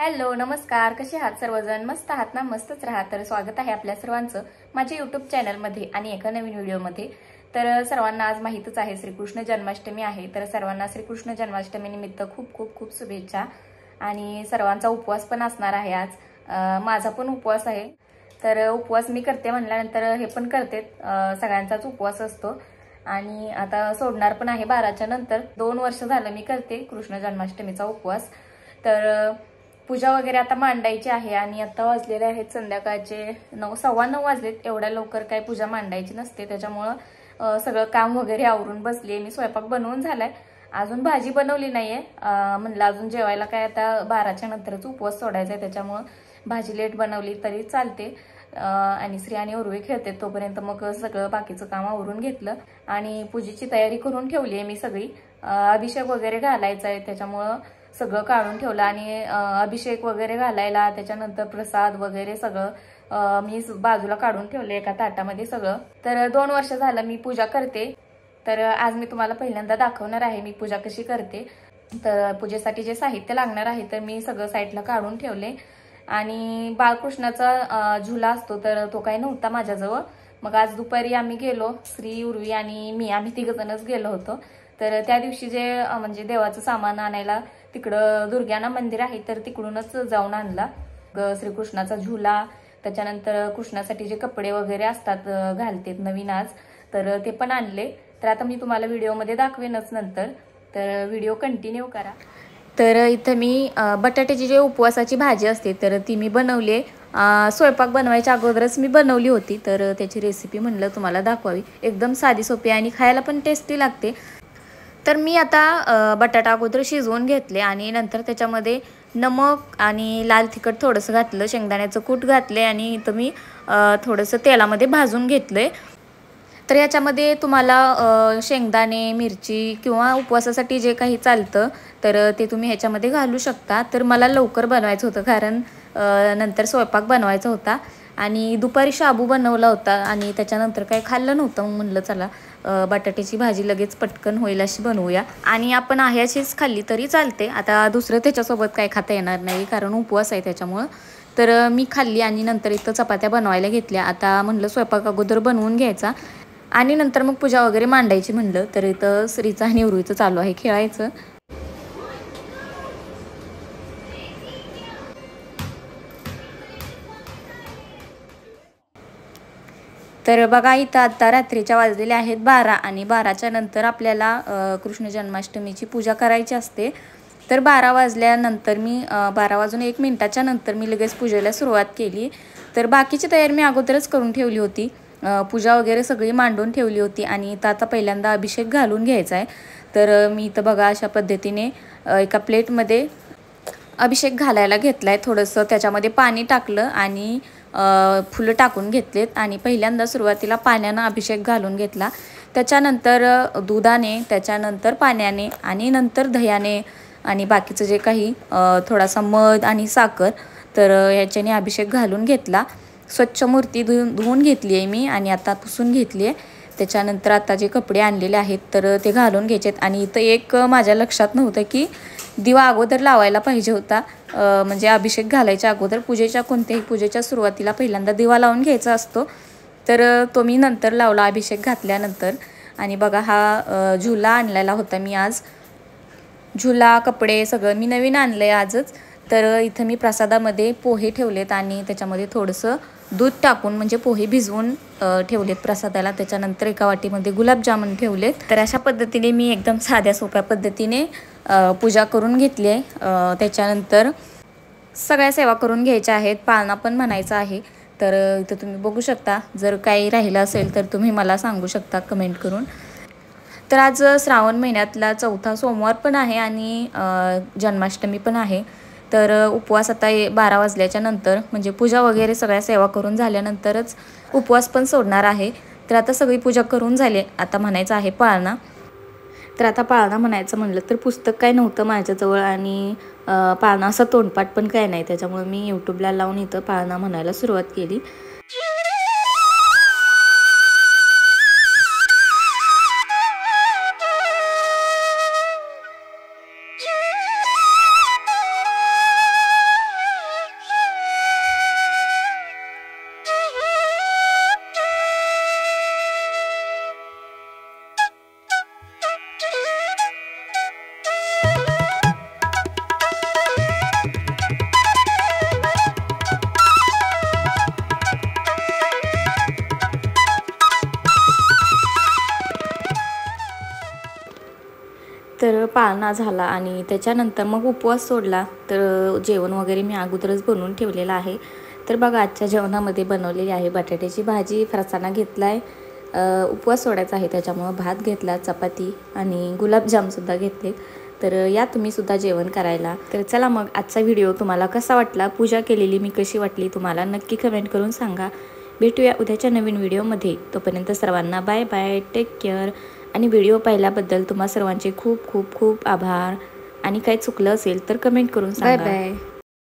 Hello नमस्कार, कसे आहात सर्वजण? मस्त आहात ना? मस्तच राहा. तर स्वागत आहे आपल्या सर्वांचं माझ्या युट्यूब चॅनलमध्ये आणि एका नवीन व्हिडिओमध्ये. तर सर्वांना आज माहितीच आहे श्रीकृष्ण जन्माष्टमी आहे. तर सर्वांना श्रीकृष्ण जन्माष्टमी निमित्त खूप खूप खूप शुभेच्छा. आणि सर्वांचा उपवास पण असणार आहे आज. माझा पण उपवास आहे. तर उपवास मी करते म्हणल्यानंतर हे पण करते, सगळ्यांचाच उपवास असतो. आणि आता सोडणार पण आहे 12च्या नंतर. 2 वर्ष झालं मी करते कृष्ण जन्माष्टमीचा उपवास. तर पूजा वगैरे आता मांडायची आहे आणि आता वाजलेले आहेत संध्याकाळचे 9, 9:15 वाजलेत. एवढ्या लवकर काय पूजा मांडायची नसते, त्याच्यामुळं सगळं काम वगैरे आवरून बसले. मी स्वयंपाक बनवून झालाय, अजून भाजी बनवली नाहीये. म्हणलं अजून जेवायला काय आता 12च्या नंतरच उपवास सोडायचा आहे, त्याच्यामुळं भाजी लेट बनवली तरी चालते. आणि श्री आणि उर्वी खेळते तोपर्यंत मग सगळं बाकीचं काम आवरून घेतलं आणि पूजेची तयारी करून ठेवली आहे मी सगळी. अभिषेक वगैरे घालायचा आहे, त्याच्यामुळं सगळं काढून ठेवलं आणि अभिषेक वगैरे घालायला त्याच्यानंतर प्रसाद वगैरे सगळं मी बाजूला काढून ठेवले एका ताटामध्ये सगळं. तर 2 वर्ष झालं मी पूजा करते. तर आज मी तुम्हाला पहिल्यांदा दाखवणार आहे मी पूजा कशी करते. तर पूजेसाठी जे साहित्य लागणार आहे तर मी सगळं साईडला काढून ठेवले. आणि बाळकृष्णाचा झुला असतो तर तो काही नव्हता माझ्याजवळ. मग आज दुपारी आम्ही गेलो, श्री, उर्वी आणि मी, आम्ही 3 जणच गेलो होतो. तर त्या दिवशी जे म्हणजे देवाचं सामान आणायला तिकडं दुर्ग्याना मंदिर आहे तर तिकडूनच जाऊन आणला. श्रीकृष्णाचा झुला, त्याच्यानंतर कृष्णासाठी जे कपडे वगैरे असतात घालते नवीन आज, तर ते पण आणले. तर आता मी तुम्हाला व्हिडिओमध्ये दाखवेनच नंतर, तर व्हिडिओ कंटिन्यू करा. तर इथं मी बटाट्याची जी उपवासाची भाजी असते तर ती मी बनवली. स्वयंपाक बनवायच्या अगोदरच मी बनवली होती, तर त्याची रेसिपी म्हणलं तुम्हाला दाखवावी. एकदम साधी सोपी आणि खायला पण टेस्टी लागते. तर मी आता बटाटा अगोदर शिजवून घेतले आणि नंतर त्याच्यामध्ये नमक आणि लाल तिखट थोडंसं घातलं, शेंगदाण्याचं कूट घातले आणि इथं मी थोडंसं तेलामध्ये भाजून घेतलं. तर याच्यामध्ये तुम्हाला शेंगदाणे, मिरची किंवा उपवासासाठी जे काही चालतं तर ते तुम्ही ह्याच्यामध्ये घालू शकता. तर मला लवकर बनवायचं होतं कारण नंतर स्वयंपाक बनवायचा होता आणि दुपारी शाबू बनवला होता आणि त्याच्यानंतर काही खाल्लं नव्हतं. मग म्हणलं चला बटाट्याची भाजी लगेच पटकन होईल अशी बनवूया आणि आपण आहे अशीच खाल्ली तरी चालते. आता दुसरं त्याच्यासोबत काय खाता येणार नाही कारण उपवास आहे त्याच्यामुळं. तर मी खाल्ली आणि नंतर इथं चपात्या बनवायला घेतल्या. आता म्हणलं स्वयंपाक अगोदर बनवून घ्यायचा आणि नंतर मग पूजा वगैरे मांडायची म्हणलं. तर इथं श्रीचं आणि उर्वीचं चालू आहे खेळायचं. तर बघा इथं आता रात्रीच्या वाजलेल्या आहेत 12 आणि 12च्या नंतर आपल्याला कृष्ण जन्माष्टमीची पूजा करायची असते. तर 12 वाजल्यानंतर मी 12 वाजून 1 मिनिटाच्या नंतर मी लगेच पूजेला सुरुवात केली. तर बाकीची तयारी मी अगोदरच करून ठेवली होती. पूजा वगैरे सगळी मांडून ठेवली होती आणि इथं आता पहिल्यांदा अभिषेक घालून घ्यायचा आहे. तर मी इथं बघा अशा पद्धतीने एका प्लेटमध्ये अभिषेक घालायला घेतला आहे. थोडंसं त्याच्यामध्ये पाणी टाकलं आणि फुलं टाकून घेतलेत आणि पहिल्यांदा सुरुवातीला पाण्यानं अभिषेक घालून घेतला. त्याच्यानंतर दुधाने, त्याच्यानंतर पाण्याने आणि नंतर दह्याने आणि बाकीचं जे काही थोडासा मध आणि साखर, तर याच्याने अभिषेक घालून घेतला. स्वच्छ मूर्ती धुवून घेतली आहे मी आणि आता पुसून घेतली आहे. त्याच्यानंतर आता जे कपडे आणलेले आहेत तर ते घालून घ्यायचेत. आणि इथं एक माझ्या लक्षात नव्हतं की दिवा अगोदर लावायला पाहिजे होता. म्हणजे अभिषेक घालायच्या अगोदर कोणत्याही पूजेच्या सुरुवातीला पहिल्यांदा दिवा लावून घ्यायचा असतो. तर तो मी नंतर लावला अभिषेक घातल्यानंतर. आणि बघा हा झुला आणलेला होता मी आज. झुला, कपडे सगळं मी नवीन आणलं आहे आजच. तर इथं मी प्रसादामध्ये पोहे ठेवलेत आणि त्याच्यामध्ये थोडंसं दूध टाकून म्हणजे पोहे भिजवून ठेवलेत प्रसादाला. त्याच्यानंतर एका वाटीमध्ये गुलाबजामुन ठेवलेत. तर अशा पद्धतीने मी एकदम साध्या सोप्या पद्धतीने पूजा करून घेतली आहे. त्याच्यानंतर सगळ्या सेवा करून घ्यायच्या आहेत, पाळणा पण म्हणायचा आहे. तर इथं तुम्ही बघू शकता, जर काही राहिलं असेल तर तुम्ही मला सांगू शकता कमेंट करून. तर आज श्रावण महिन्यातला 4था सोमवार पण आहे आणि जन्माष्टमी पण आहे. तर उपवास आता 12 वाजल्याच्या नंतर म्हणजे पूजा वगैरे सगळ्या सेवा करून झाल्यानंतरच उपवास पण सोडणार आहे. तर आता सगळी पूजा करून झाली, आता म्हणायचं आहे पाळणा. तर आता पाळणा म्हणायचं म्हणलं तर पुस्तक काय नव्हतं माझ्याजवळ आणि पाळणा असं तोंडपाठ पण काय नाही, त्याच्यामुळे मी यूट्यूबला लावून इथं पाळणा म्हणायला सुरुवात केली. तर पाळणा झाला आणि त्याच्यानंतर मग उपवास सोडला. तर जेवण वगैरे मी अगोदरच बनवून ठेवलेलं आहे. तर बघा आजच्या जेवणामध्ये बनवलेली आहे बटाट्याची भाजी, फरसाणा घेतला आहे, उपवास सोडायचा आहे त्याच्यामुळं भात घेतला, चपाती आणि गुलाबजामसुद्धा घेतले. तर या तुम्हीसुद्धा जेवण करायला. तर चला मग आजचा व्हिडिओ तुम्हाला कसा वाटला, पूजा केलेली मी कशी वाटली तुम्हाला नक्की कमेंट करून सांगा. भेटूया उद्याच्या नवीन व्हिडिओमध्ये. तोपर्यंत सर्वांना बाय बाय, टेक केअर. आणि व्हिडिओ पाहिल्याबद्दल तुम्हा सर्वांचे खूप खूप खूप आभार. आणि काही चुकलं असेल तर कमेंट करून सांगा. Bye bye.